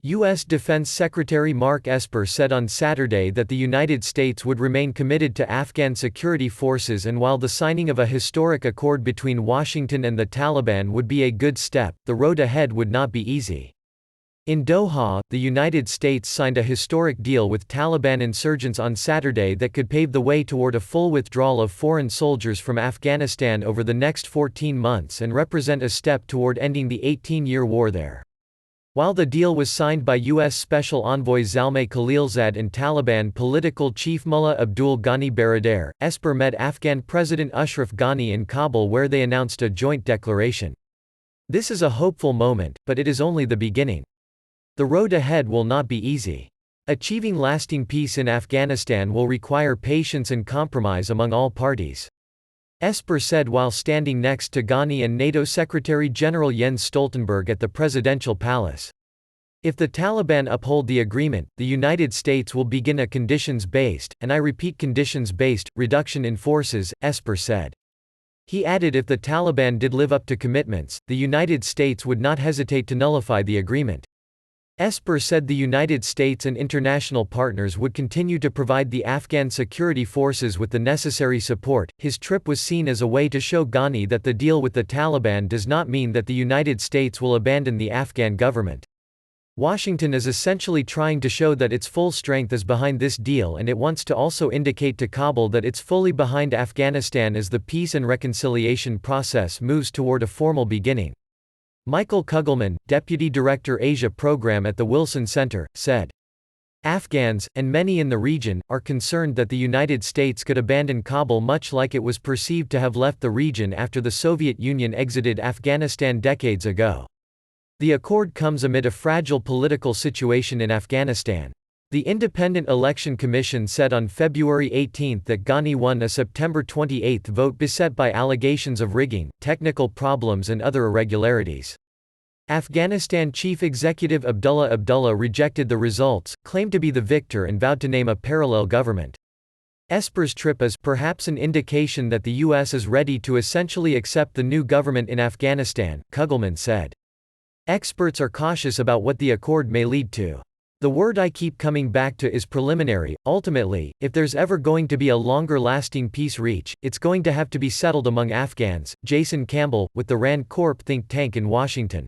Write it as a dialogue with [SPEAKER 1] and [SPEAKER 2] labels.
[SPEAKER 1] U.S. Defense Secretary Mark Esper said on Saturday that the United States would remain committed to Afghan security forces, and while the signing of a historic accord between Washington and the Taliban would be a good step, the road ahead would not be easy. In Doha, the United States signed a historic deal with Taliban insurgents on Saturday that could pave the way toward a full withdrawal of foreign soldiers from Afghanistan over the next 14 months and represent a step toward ending the 18-year war there. While the deal was signed by U.S. Special Envoy Zalmay Khalilzad and Taliban political chief Mullah Abdul Ghani Baradar, Esper met Afghan President Ashraf Ghani in Kabul, where they announced a joint declaration. "This is a hopeful moment, but it is only the beginning. The road ahead will not be easy. Achieving lasting peace in Afghanistan will require patience and compromise among all parties," Esper said while standing next to Ghani and NATO Secretary-General Jens Stoltenberg at the presidential palace. "If the Taliban uphold the agreement, the United States will begin a conditions-based, and I repeat conditions-based, reduction in forces," Esper said. He added if the Taliban did live up to commitments, the United States would not hesitate to nullify the agreement. Esper said the United States and international partners would continue to provide the Afghan security forces with the necessary support. His trip was seen as a way to show Ghani that the deal with the Taliban does not mean that the United States will abandon the Afghan government. Washington is essentially trying to show that its full strength is behind this deal, and it wants to also indicate to Kabul that it's fully behind Afghanistan as the peace and reconciliation process moves toward a formal beginning. Michael Kugelman, Deputy Director Asia Program at the Wilson Center, said, "Afghans, and many in the region, are concerned that the United States could abandon Kabul much like it was perceived to have left the region after the Soviet Union exited Afghanistan decades ago. The accord comes amid a fragile political situation in Afghanistan." The Independent Election Commission said on February 18 that Ghani won a September 28 vote beset by allegations of rigging, technical problems and other irregularities. Afghanistan Chief Executive Abdullah Abdullah rejected the results, claimed to be the victor and vowed to name a parallel government. Esper's trip is perhaps an indication that the U.S. is ready to essentially accept the new government in Afghanistan, Kugelman said. Experts are cautious about what the accord may lead to. "The word I keep coming back to is preliminary. Ultimately, if there's ever going to be a longer-lasting peace reach, it's going to have to be settled among Afghans," Jason Campbell, with the RAND Corp think tank in Washington,